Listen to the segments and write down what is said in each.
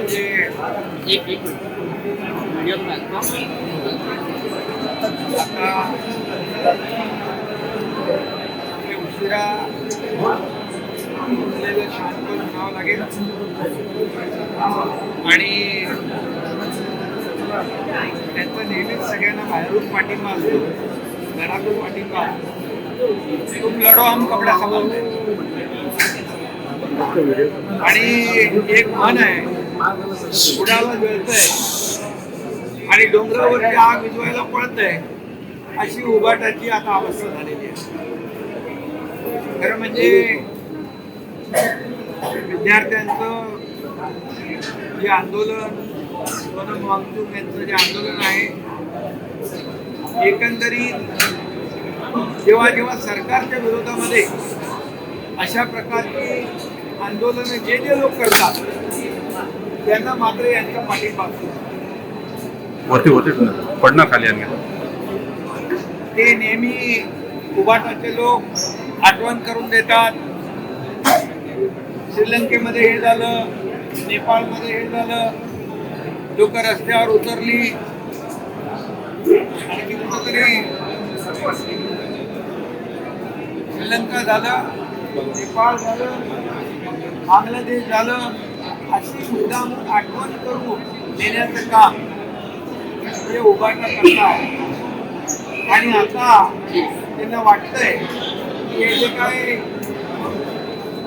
म्हणजे एक आता हे उशिरा उठलेलं शांत म्हणावं लागेल आणि त्यांचा नेहमीच सगळ्यांना बाहेरून पाठिंबा असतो, घरातून पाठिंबा असतो. तुम लढो हम कपडा समजते आणि एक म्हण आहे, उडाला जळतंय आणि डोंगरावरची आग विझवायला पळतंय, अशी उभाटाची आता अवस्था झालेली आहे. खरं म्हणजे विद्यार्थ्यांचं जे आंदोलन, सोनम वांगचूक यांचं जे आंदोलन आहे, एकंदरीत जेव्हा जेव्हा सरकारच्या विरोधामध्ये अशा प्रकारची आंदोलनं जे जे लोक करतात त्यांना मात्र यांचा पाठिंबा असतो. वरती होते पडणार खाली आणखी ते नेहमी उभाटाचे लोक आठवण करून देतात. श्रीलंकेमध्ये हे झालं, नेपाळमध्ये हे झालं, लोक रस्त्यावर उतरली, आणखी कुठंतरी श्रीलंका झालं, नेपाळ झालं, बांगलादेश झालं, अशी मुद्दाम आठवण करून देण्याचं काम हे उभाटा करतात. आणि आता त्यांना वाटतंय की हे जे काय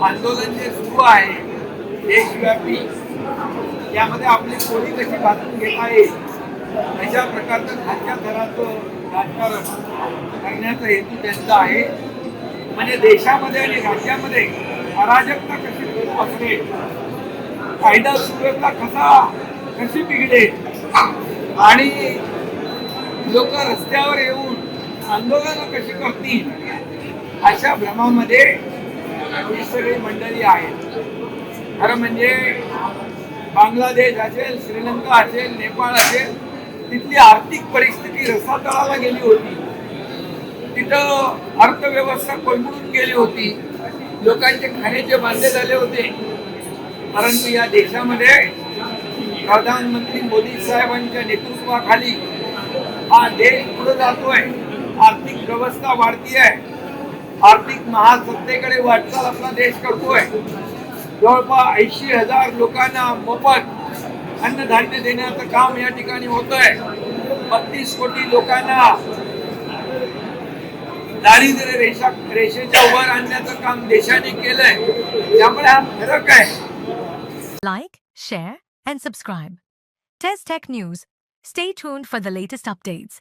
आंदोलन जे सुरू आहे देशव्यापी, यामध्ये आपली कोणी कशी बाजून घेता येईल अशा प्रकारचं खालच्या थराचं राजकारण करण्याचा हेतू त्यांचा आहे. म्हणजे देशामध्ये आणि राज्यामध्ये अराजकता कशी पसरेल, कायदा सुव्यवस्था कशी बिघडेल आणि लोक रस्त्यावर येऊन आंदोलनं कशी करतील, अशा भ्रमामध्ये ही सगळी मंडळी आहेत. खरं म्हणजे बांगलादेश असेल, श्रीलंका असेल, नेपाळ असेल, तिथली आर्थिक परिस्थिती रसातळाला गेली होती. तिथं अर्थव्यवस्था कोलमडून गेली होती, लोकांचे खाण्याचे बांधे झाले होते. परंतु या देशामध्ये प्रधानमंत्री मोदी साहेबांच्या नेतृत्वाखाली हा देश पुढे जातोय, आर्थिक व्यवस्था वाढती आहे, आर्थिक महासत्तेकडे वाटचाल आपला देश करतोय. जवळपास 80,000 लोकांना मोफत अन्नधान्य देण्याचं काम या ठिकाणी होत आहे. 32 कोटी लोकांना दारिद्र्य रेषेच्या वर आणण्याचं काम देशाने केलंय. त्यामुळे हा फरक आहे. Like, share, and subscribe. Test Tech News. Stay tuned for the latest updates.